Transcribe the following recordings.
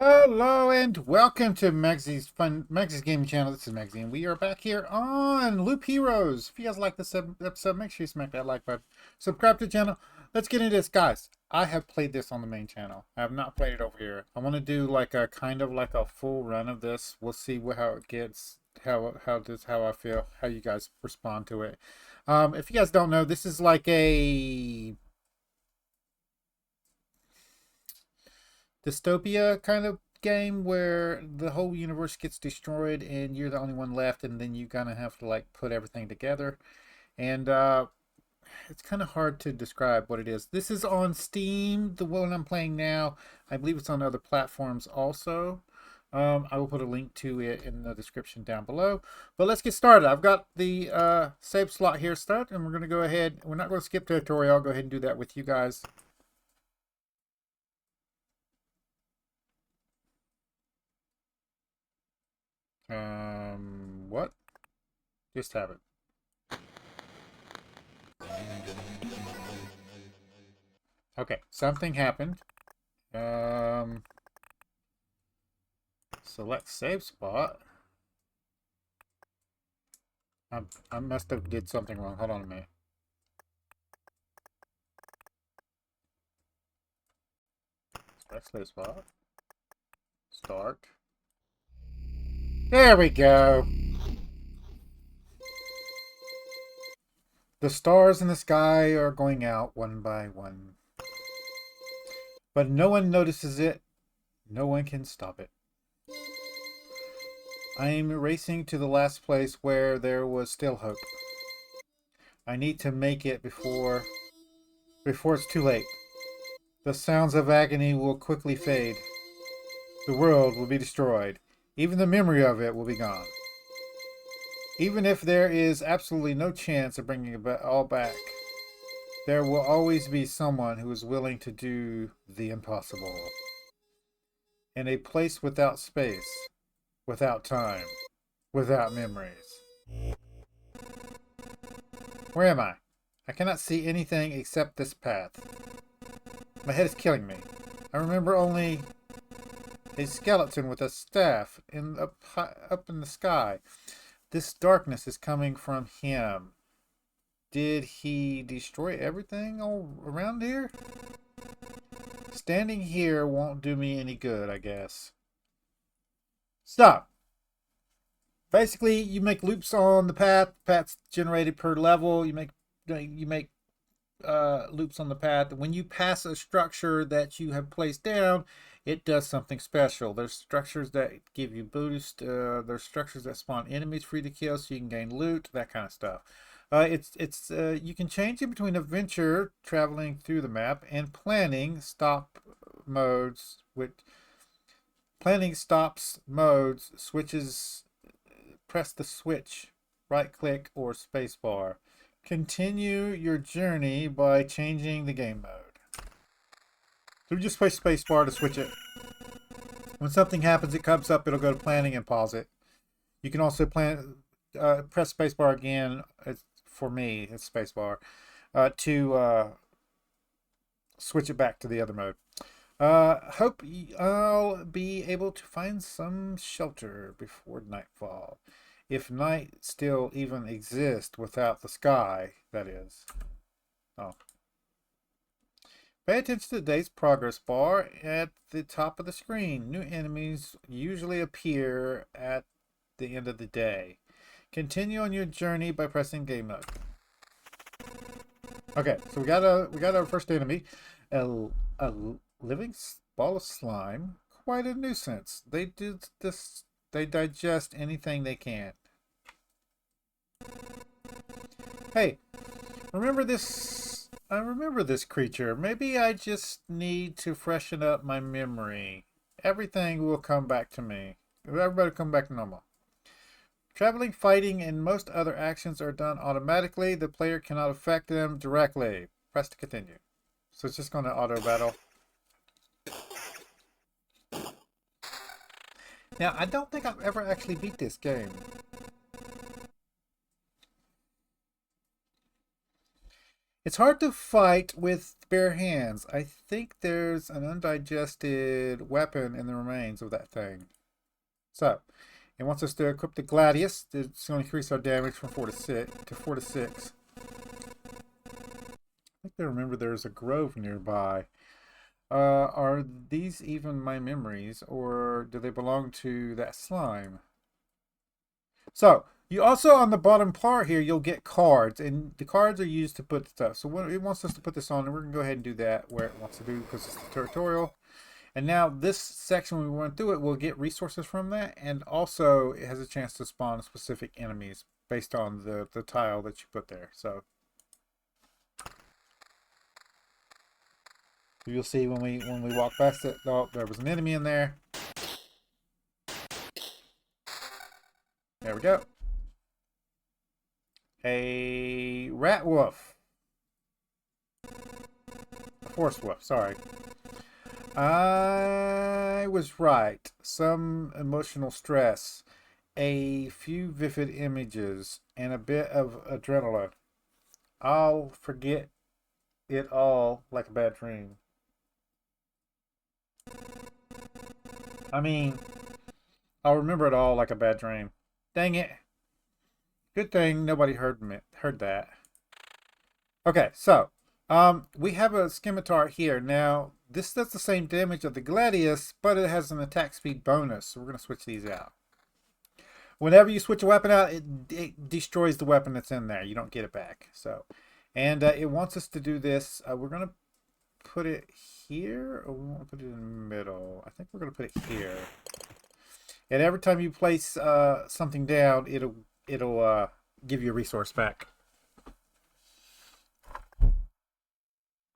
Hello and welcome to Magzie's gaming channel. This is Magzie, and we are back here on Loop Heroes. If you guys like this episode, make sure you smack that like button. Subscribe to the channel. Let's get into this, guys. I have played this on the main channel. I have not played it over here. I want to do like a kind of like a full run of this. We'll see how it gets, how I feel, how you guys respond to it. If you guys don't know, this is like a dystopia kind of game where the whole universe gets destroyed and you're the only one left, and then you kind of have to like put everything together. And it's kind of hard to describe what it is. This is on Steam, the one I'm playing now. I believe it's on other platforms also. I will put a link to it in the description down below. But let's get started. I've got the save slot here start, and we're going to go ahead. We're not going to skip tutorial. I'll go ahead and do that with you guys. What? Just have it. Okay, something happened. Select save spot. I must have did something wrong. Hold on a minute. Select save spot. Start. There we go. The stars in the sky are going out one by one. But no one notices it. No one can stop it. I am racing to the last place where there was still hope. I need to make it before it's too late. The sounds of agony will quickly fade. The world will be destroyed. Even the memory of it will be gone. Even if there is absolutely no chance of bringing it all back, there will always be someone who is willing to do the impossible. In a place without space, without time, without memories. Where am I? I cannot see anything except this path. My head is killing me. I remember only a skeleton with a staff up in the sky. This darkness is coming from him. Did he destroy everything all around here? Standing here won't do me any good, I guess. Stop. Basically, you make loops on the path. Paths generated per level. You make loops on the path. When you pass a structure that you have placed down, it does something special. There's structures that give you boost. There's structures that spawn enemies free to kill, so you can gain loot, that kind of stuff. You can change it between adventure, traveling through the map, and planning stop modes. Which planning stops modes switches. Press the switch, right click or spacebar. Continue your journey by changing the game mode. So we just press spacebar to switch it. When something happens, it comes up, it'll go to planning and pause it. You can also press spacebar again. For me, it's spacebar to switch it back to the other mode. Hope I'll be able to find some shelter before nightfall. If night still even exists without the sky, that is. Oh. Pay attention to the day's progress bar at the top of the screen. New enemies usually appear at the end of the day. Continue on your journey by pressing game mode. Okay, so we got our first enemy, a living ball of slime. Quite a nuisance. They did this. They digest anything they can. Hey, remember this? I remember this creature. Maybe I just need to freshen up my memory. Everything will come back to me. Everybody come back to normal. Traveling, fighting, and most other actions are done automatically. The player cannot affect them directly. Press to continue. So it's just going to auto battle. Now, I don't think I've ever actually beat this game. It's hard to fight with bare hands. I think there's an undigested weapon in the remains of that thing. So, it wants us to equip the Gladius. It's going to increase our damage from 4 to 6 to 4 to 6. I think I remember there's a grove nearby. Are these even my memories, or do they belong to that slime? So, you also, on the bottom part here, you'll get cards, and the cards are used to put stuff. So when it wants us to put this on, and we're going to go ahead and do that where it wants to do, because it's the tutorial. And now this section, when we run through it, we'll get resources from that, and also it has a chance to spawn specific enemies based on the tile that you put there. So you'll see when we walk past it, oh, there was an enemy in there. There we go. A rat wolf. A forest wolf, sorry. I was right. Some emotional stress, a few vivid images, and a bit of adrenaline. I'll forget it all like a bad dream. I mean, I'll remember it all like a bad dream. Dang it. Good thing nobody heard that. Okay, so we have a scimitar here. Now, this does the same damage of the Gladius, but it has an attack speed bonus. So we're going to switch these out. Whenever you switch a weapon out, it destroys the weapon that's in there. You don't get it back. So, and it wants us to do this. We're going to put it here, or we want to put it in the middle. I think we're going to put it here. And every time you place something down, it'll give you a resource back.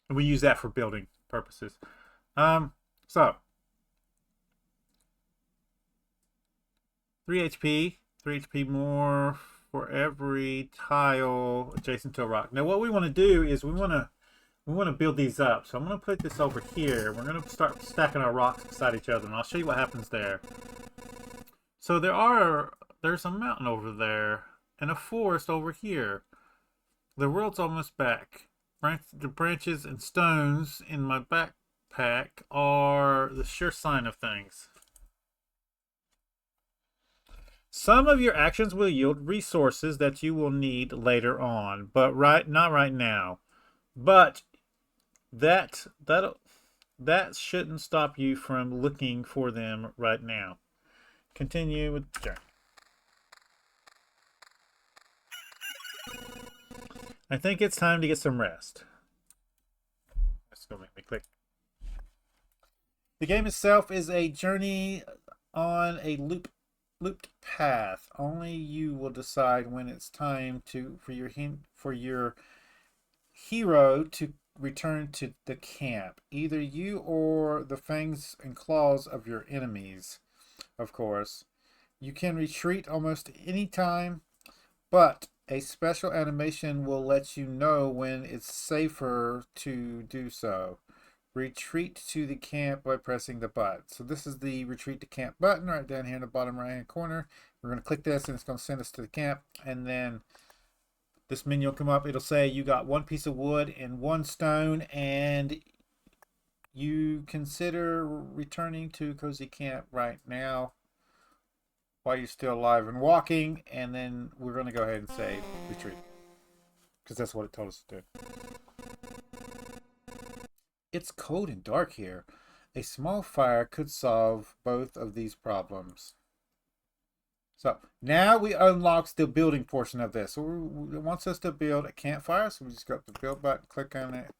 And we use that for building purposes. So 3 HP, 3 HP more for every tile adjacent to a rock. Now what we want to do is we want to build these up. So I'm going to put this over here. We're going to start stacking our rocks beside each other, and I'll show you what happens there. So there's a mountain over there and a forest over here. The world's almost back. The branches and stones in my backpack are the sure sign of things. Some of your actions will yield resources that you will need later on, but not right now. But that shouldn't stop you from looking for them right now. Continue with the journey. I think it's time to get some rest. That's going to make me click. The game itself is a journey on a looped path. Only you will decide when it's time for your hero to return to the camp. Either you or the fangs and claws of your enemies, of course. You can retreat almost any time, but a special animation will let you know when it's safer to do so. Retreat to the camp by pressing the button. So this is the retreat to camp button right down here in the bottom right hand corner. We're going to click this and it's going to send us to the camp, and then this menu will come up. It'll say you got 1 piece of wood and 1 stone, and you consider returning to Cozy Camp right now while you're still alive and walking, and then we're going to go ahead and say retreat, because that's what it told us to do. It's cold and dark here. A small fire could solve both of these problems. So now we unlock the building portion of this. So it wants us to build a campfire, so we just go up to the build button, click on it,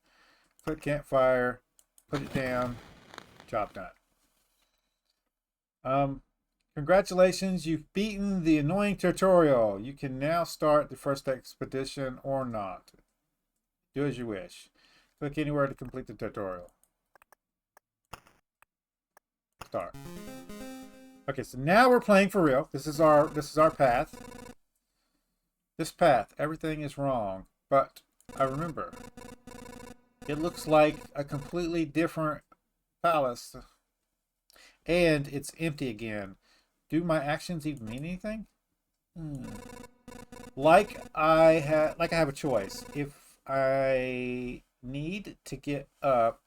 click campfire, put it down, job done. Congratulations, you've beaten the annoying tutorial. You can now start the first expedition or not. Do as you wish. Click anywhere to complete the tutorial. Start. Okay, so now we're playing for real. This is our path. This path, everything is wrong, but I remember. It looks like a completely different palace, and it's empty again. Do my actions even mean anything? Like I have a choice. If I need to give up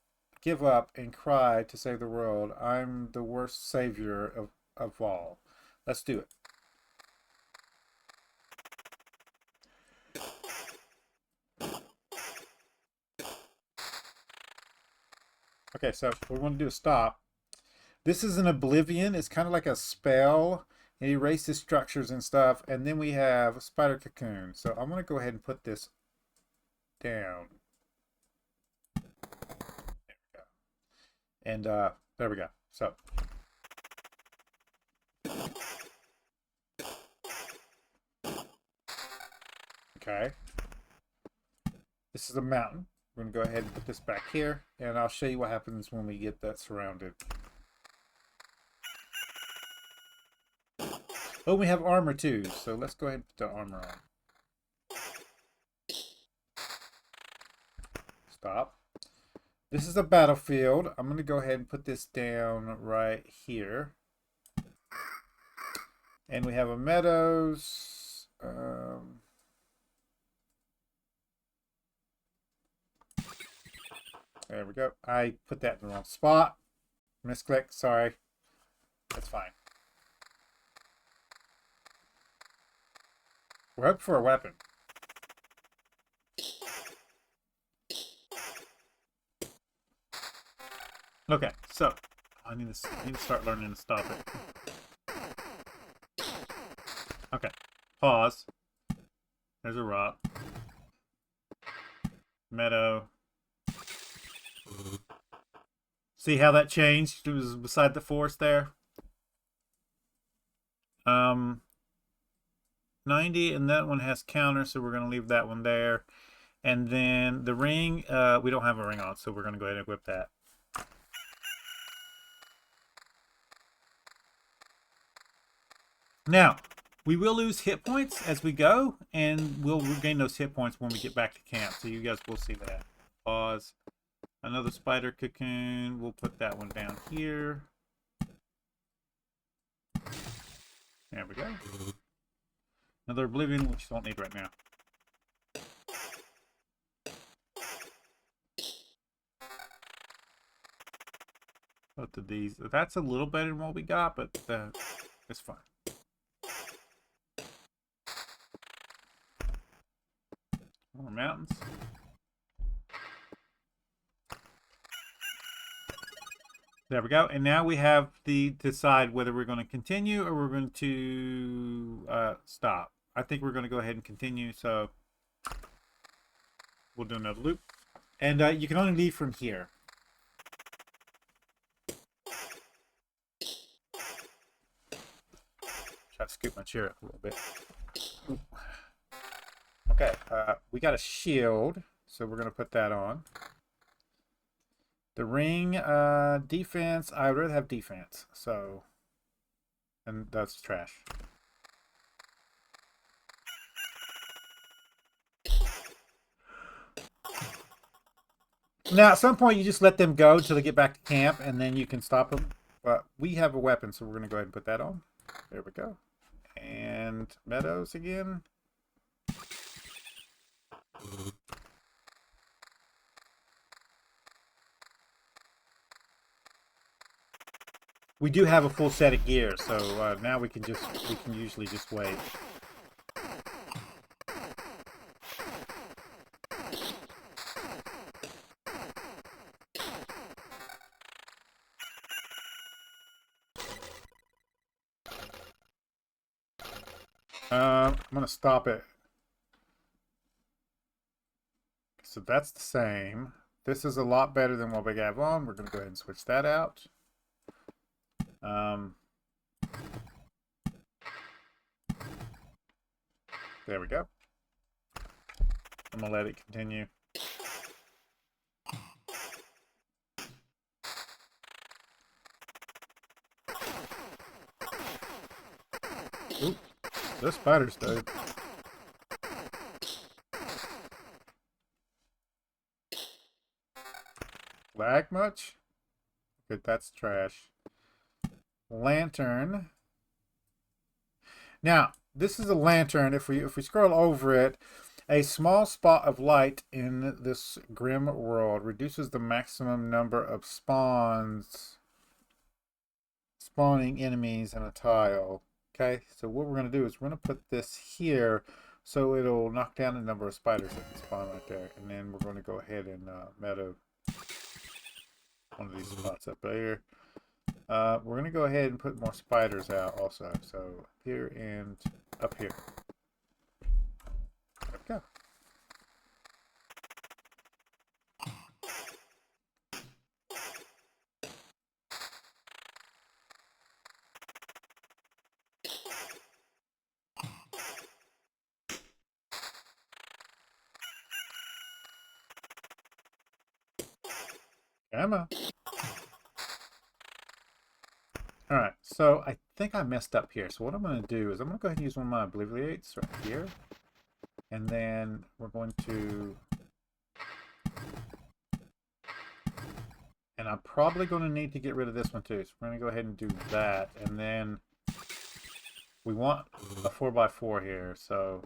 and cry to save the world. I'm the worst savior of all. Let's do it. Okay, so what we want to do is stop. This is an oblivion. It's kind of like a spell. It erases structures and stuff. And then we have a spider cocoon. So I'm going to go ahead and put this down. There we go. And there we go. So okay. This is a mountain. We're going to go ahead and put this back here. And I'll show you what happens when we get that surrounded. Oh, we have armor too. So let's go ahead and put the armor on. Stop. This is a battlefield. I'm going to go ahead and put this down right here. And we have a meadows. There we go. I put that in the wrong spot. Misclick. Sorry. That's fine. We're hoping for a weapon. Okay, so I need to start learning to stop it. Okay, pause. There's a rock. Meadow. See how that changed? It was beside the forest there. 90, and that one has counter, so we're going to leave that one there. And then the ring, we don't have a ring on, so we're going to go ahead and equip that. Now, we will lose hit points as we go, and we'll regain those hit points when we get back to camp, so you guys will see that. Pause. Another spider cocoon. We'll put that one down here. There we go. Another oblivion, which you don't need right now. Both of these. That's a little better than what we got, but it's fine. More mountains. There we go. And now we have to decide whether we're going to continue or we're going to stop. I think we're going to go ahead and continue, so we'll do another loop. And you can only leave from here. Try to scoop my chair up a little bit. Ooh. Okay, we got a shield, so we're going to put that on. The ring, defense, I would rather have defense, so, and that's trash. Now, at some point, you just let them go until they get back to camp, and then you can stop them. But we have a weapon, so we're going to go ahead and put that on. There we go. And meadows again. We do have a full set of gear, so now we can usually just wait. I'm gonna stop it. So that's the same. This is a lot better than what we have on. We're gonna go ahead and switch that out. There we go. I'm gonna let it continue. Oop, those spiders, dude. Lag much? Good, that's trash. Lantern. Now, this is a lantern. If we scroll over it, A small spot of light in this grim world reduces the maximum number of spawning enemies in a tile. Okay, so what we're going to do is we're going to put this here so it'll knock down the number of spiders that can spawn right there. And then we're going to go ahead and meadow one of these spots up there. We're going to go ahead and put more spiders out also. So here and up here. There we go. Come on. Alright, so I think I messed up here. So what I'm going to do is I'm going to go ahead and use one of my obliviates right here. And then we're going to... And I'm probably going to need to get rid of this one too. So we're going to go ahead and do that. And then we want a 4x4 here. So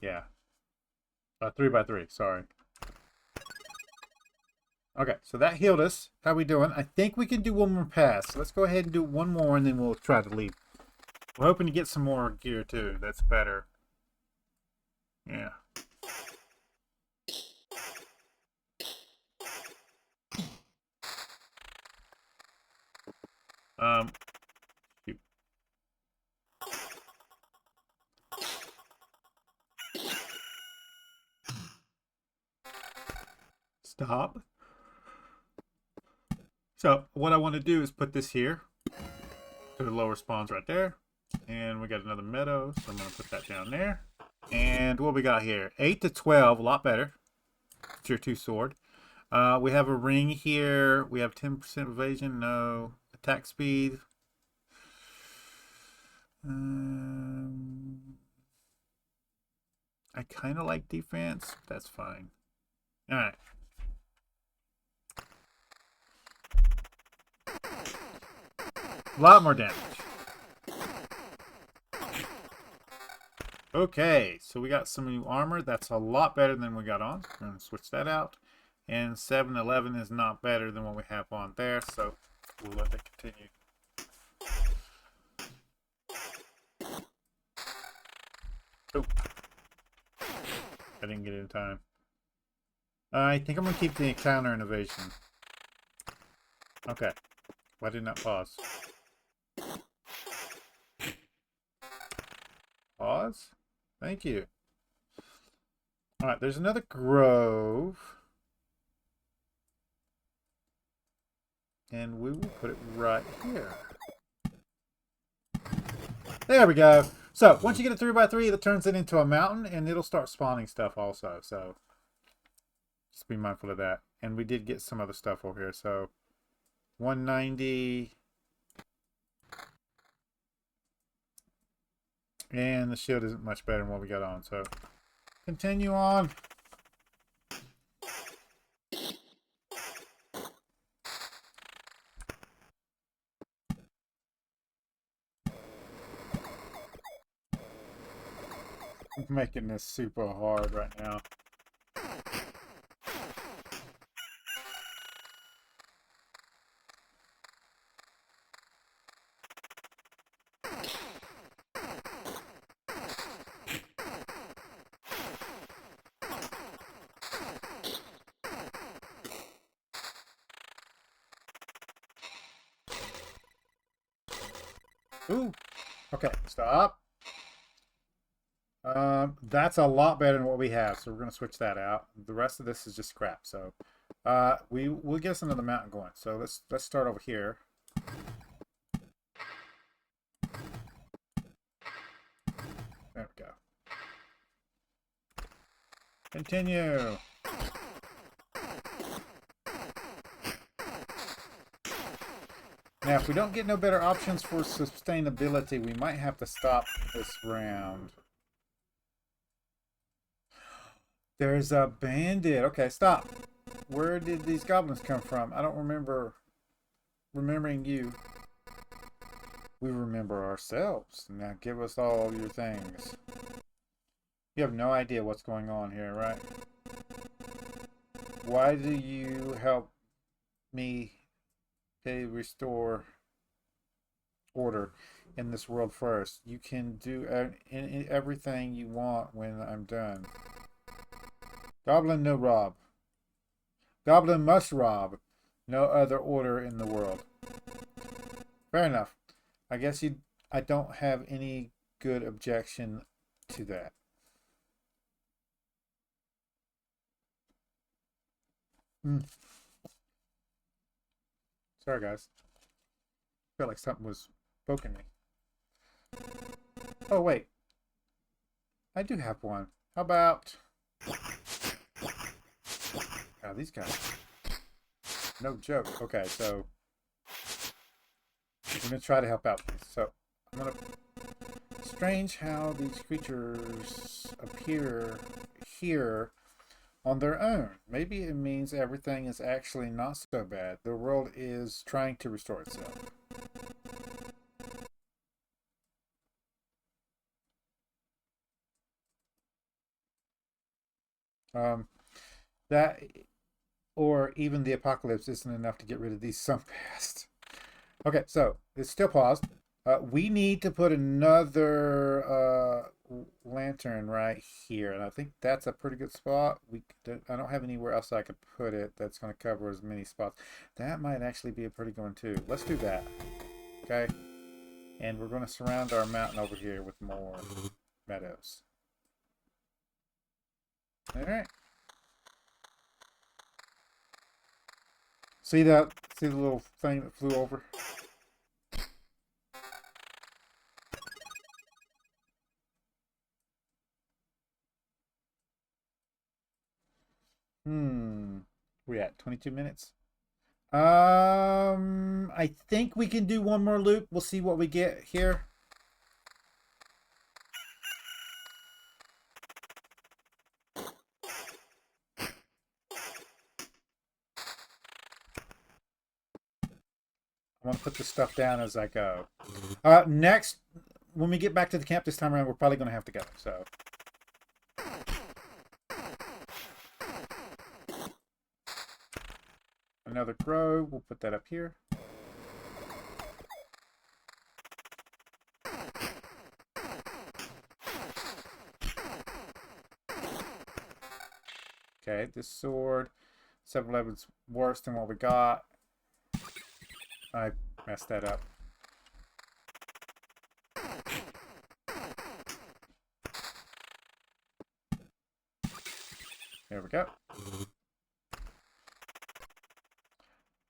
yeah. 3x3, sorry. Okay, so that healed us. How we doing? I think we can do one more pass. So let's go ahead and do one more and then we'll try to leave. We're hoping to get some more gear too. That's better. Yeah. Shoot. Stop. So what I want to do is put this here to the lower spawns right there. And we got another meadow, so I'm going to put that down there. And what we got here? 8 to 12, a lot better. Tier 2 sword. We have a ring here. We have 10% evasion, no. Attack speed. I kind of like defense. That's fine. Alright. A lot more damage. Okay, so we got some new armor. That's a lot better than we got on. We're going to switch that out. And 711 is not better than what we have on there, so we'll let that continue. Oh. I didn't get it in time. I think I'm going to keep the encounter innovation. Okay. Why did not pause? Pause? Thank you. Alright, there's another grove. And we will put it right here. There we go. So, once you get a 3x3, that turns it into a mountain, and it'll start spawning stuff also. So, just be mindful of that. And we did get some other stuff over here. So, 190. And the shield isn't much better than what we got on. So, continue on. I'm making this super hard right now. Ooh. Okay, stop. That's a lot better than what we have, so we're going to switch that out. The rest of this is just scrap, so we'll get us another mountain going. So let's start over here. There we go. Continue. Now, if we don't get no better options for sustainability, we might have to stop this round. There's a bandit. Okay, stop. Where did these goblins come from? I don't remembering you. We remember ourselves. Now give us all your things. You have no idea what's going on here, right? Why do you help me to restore order in this world first? You can do everything you want when I'm done. Goblin no rob. Goblin must rob. No other order in the world. Fair enough. I guess I don't have any good objection to that. Sorry, guys. Felt like something was poking me. Oh, wait. I do have one. How about... Oh, these guys. No joke. Okay, so... I'm going to try to help out. So, I'm going to... Strange how these creatures appear here on their own. Maybe it means everything is actually not so bad. The world is trying to restore itself. That, or even the apocalypse isn't enough to get rid of these some past. Okay, so it's still paused. We need to put another lantern right here, and I think that's a pretty good spot. I don't have anywhere else I could put it that's going to cover as many spots. That might actually be a pretty good one too. Let's do that. Okay, and we're going to surround our mountain over here with more meadows. All right. See that? See the little thing that flew over? We're at 22 minutes. I think we can do one more loop. We'll see what we get here. I want to put this stuff down as I go. Next, when we get back to the camp this time around, we're probably going to have to go. So. Another crow. We'll put that up here. Okay, this sword, 711's worse than what we got. I messed that up. There we go.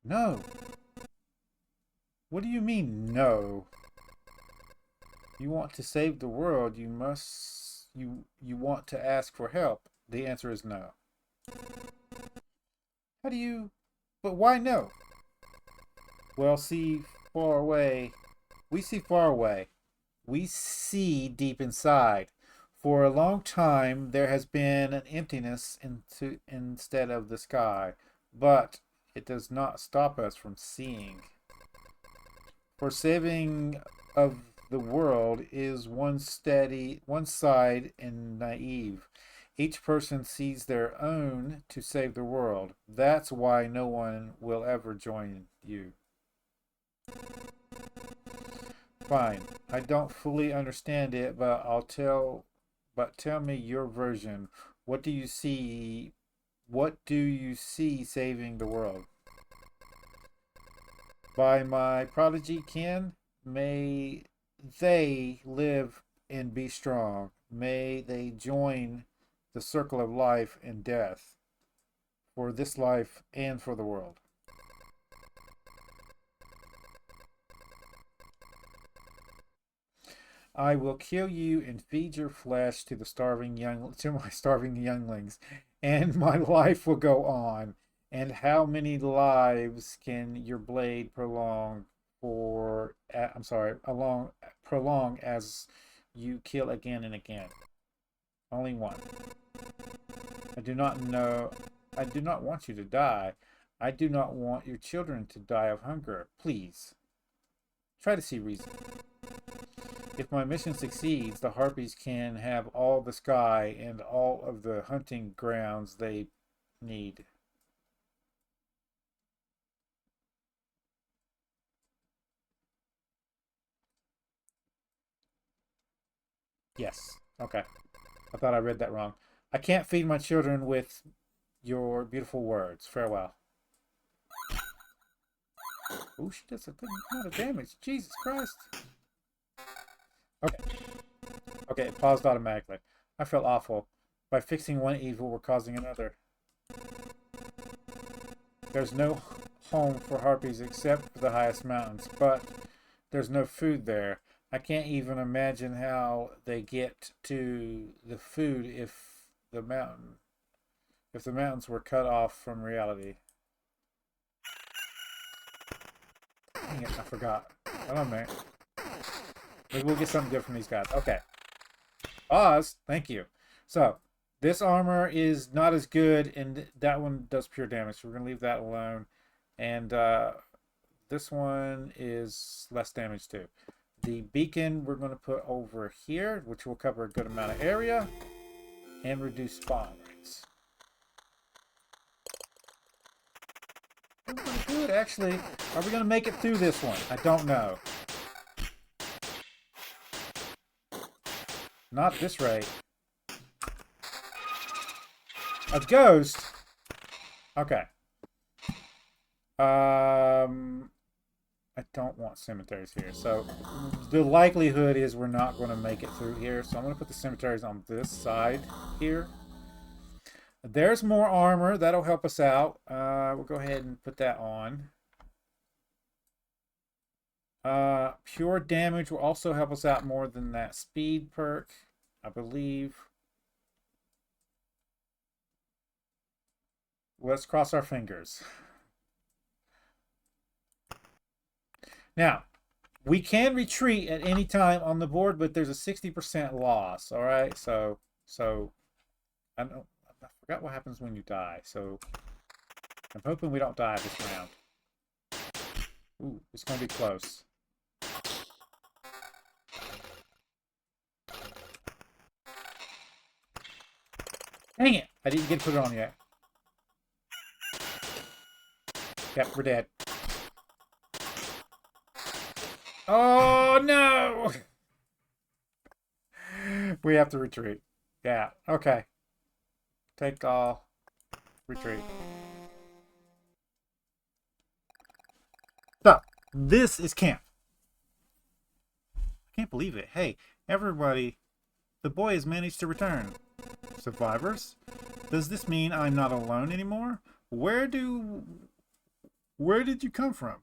No. What do you mean, no? You want to save the world, you must... You want to ask for help. The answer is no. How do you... But why no? Well, see far away. We see far away. We see deep inside. For a long time, there has been an emptiness instead of the sky. But it does not stop us from seeing. For saving of the world is one side and naive. Each person sees their own to save the world. That's why no one will ever join you. Fine. I don't fully understand it, but tell me your version. What do you see? What do you see saving the world? By my prodigy kin, may they live and be strong. May they join the circle of life and death for this life and for the world. I will kill you and feed your flesh to my starving younglings, and my life will go on. And how many lives can your blade prolong prolong as you kill again and again? Only one. I do not want you to die. I do not want your children to die of hunger. Please. Try to see reason. If my mission succeeds, the harpies can have all the sky and all of the hunting grounds they need. Yes. Okay. I thought I read that wrong. I can't feed my children with your beautiful words. Farewell. Oh, she does a good amount of damage. Jesus Christ. Okay. Okay, it paused automatically. I felt awful. By fixing one evil, we're causing another. There's no home for harpies except for the highest mountains, but there's no food there. I can't even imagine how they get to the food the mountain if the mountains were cut off from reality. Dang it, I forgot. Hold on a minute. Maybe we'll get something good from these guys. Okay. Pause. Thank you. So, this armor is not as good, and that one does pure damage. So we're going to leave that alone. And this one is less damage too. The beacon we're going to put over here, which will cover a good amount of area and reduce spawn rates. Pretty good, actually. Are we going to make it through this one? I don't know. Not this rate. A ghost? Okay. I don't want cemeteries here. So the likelihood is we're not going to make it through here. So I'm going to put the cemeteries on this side here. There's more armor. That'll help us out. We'll go ahead and put that on. Pure damage will also help us out more than that speed perk, I believe. Let's cross our fingers. Now, we can retreat at any time on the board, but there's a 60% loss. All right, so I forgot what happens when you die. So I'm hoping we don't die this round. Ooh, it's gonna be close. Dang it! I didn't get to put it on yet. Yep, we're dead. Oh no! We have to retreat. Yeah, okay. Take all. Retreat. So, this is camp. I can't believe it. Hey, everybody, the boy has managed to return. Survivors? Does this mean I'm not alone anymore? Where did you come from?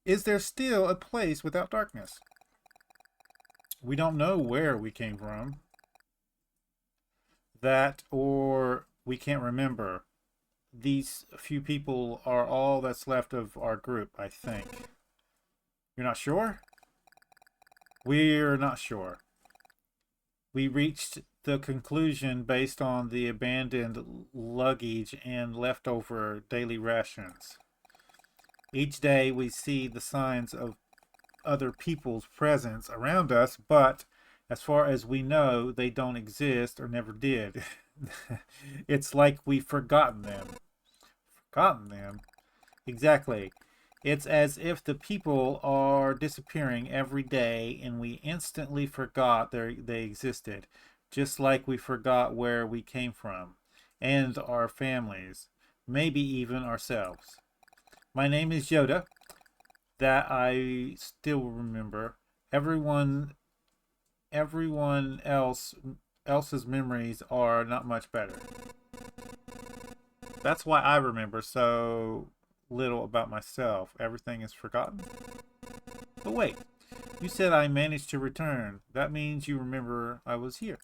Is there still a place without darkness? We don't know where we came from. That, or we can't remember. These few people are all that's left of our group, I think. You're not sure? We're not sure. We reached the conclusion based on the abandoned luggage and leftover daily rations. Each day we see the signs of other people's presence around us, but as far as we know, they don't exist or never did. It's like we've forgotten them. Forgotten them? Exactly. It's as if the people are disappearing every day and we instantly forgot they existed, just like we forgot where we came from, and our families, maybe even ourselves. My name is Yoda. That I still remember. Everyone else's memories are not much better. That's why I remember so little about myself. Everything is forgotten. But wait, you said I managed to return. That means you remember I was here.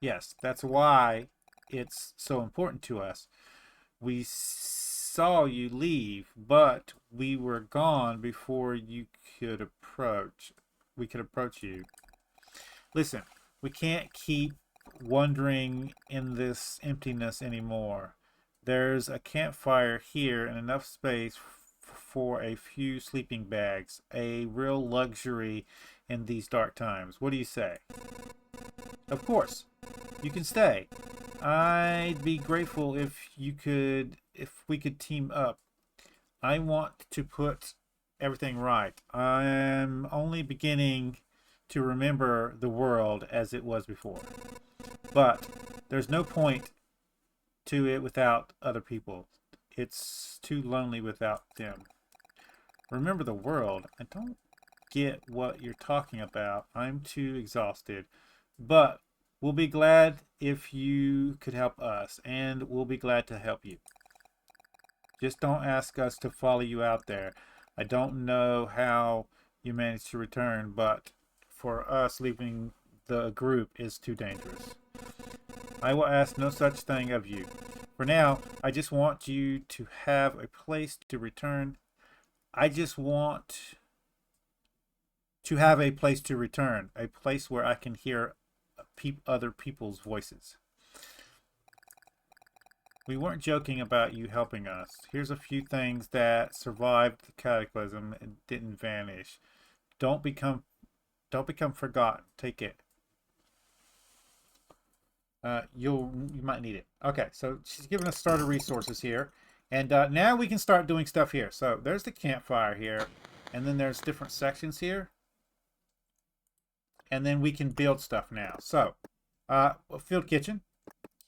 Yes, that's why it's so important to us. We saw you leave, but we were gone before you could approach. We could approach you. Listen, we can't keep wandering in this emptiness anymore. There's a campfire here and enough space for a few sleeping bags, a real luxury in these dark times. What do you say? Of course, you can stay. I'd be grateful if we could team up. I want to put everything right. I'm only beginning to remember the world as it was before. But there's no point to it without other people. It's too lonely without them. Remember the world. I don't get what you're talking about. I'm too exhausted. But we'll be glad if you could help us, and we'll be glad to help you. Just don't ask us to follow you out there. I don't know how you managed to return, but for us, leaving the group is too dangerous. I will ask no such thing of you. For now, I just want you to have a place to return. I just want to have a place to return, a place where I can hear other people's voices. We weren't joking about you helping us. Here's a few things that survived the cataclysm and didn't vanish. Don't become forgotten. Take it. You might need it. Okay, so she's giving us starter resources here, and now we can start doing stuff here. So there's the campfire here, and then there's different sections here, and then we can build stuff now. So a field kitchen,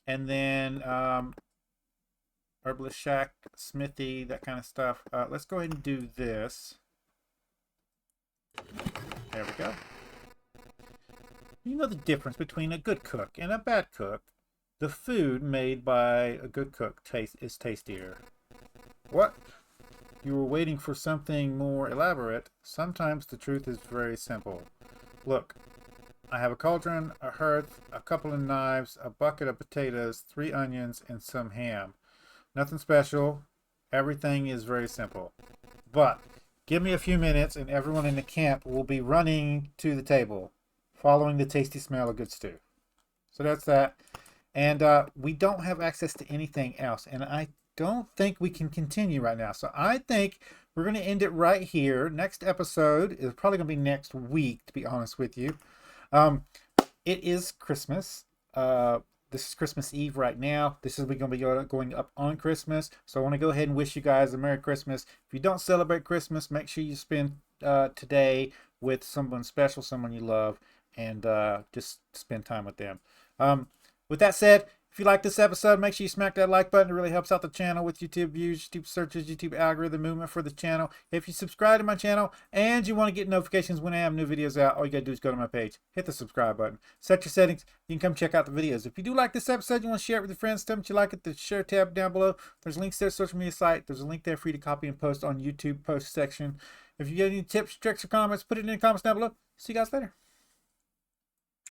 and then herbalist shack, smithy, that kind of stuff. Let's go ahead and do this. There we go. You know the difference between a good cook and a bad cook. The food made by a good cook is tastier. What? You were waiting for something more elaborate. Sometimes the truth is very simple. Look, I have a cauldron, a hearth, a couple of knives, a bucket of potatoes, 3 onions, and some ham. Nothing special. Everything is very simple. But give me a few minutes and everyone in the camp will be running to the table, following the tasty smell of good stew. So that's that. And we don't have access to anything else. And I don't think we can continue right now. So I think we're going to end it right here. Next episode is probably going to be next week, to be honest with you. It is Christmas. This is Christmas Eve right now. This is going to be going up on Christmas. So I want to go ahead and wish you guys a Merry Christmas. If you don't celebrate Christmas, make sure you spend today with someone special, someone you love, and just spend time with them. With that said, if you like this episode, make sure you smack that like button. It really helps out the channel with YouTube views, YouTube searches, YouTube algorithm movement for the channel. If you subscribe to my channel and you want to get notifications when I have new videos out, all you got to do is go to my page, hit the subscribe button, set your settings. You can come check out the videos. If you do like this episode, you want to share it with your friends, tell them you like it, the share tab down below. There's links there, social media site. There's a link there for you to copy and post on YouTube post section. If you get any tips, tricks, or comments, put it in the comments down below. See you guys later.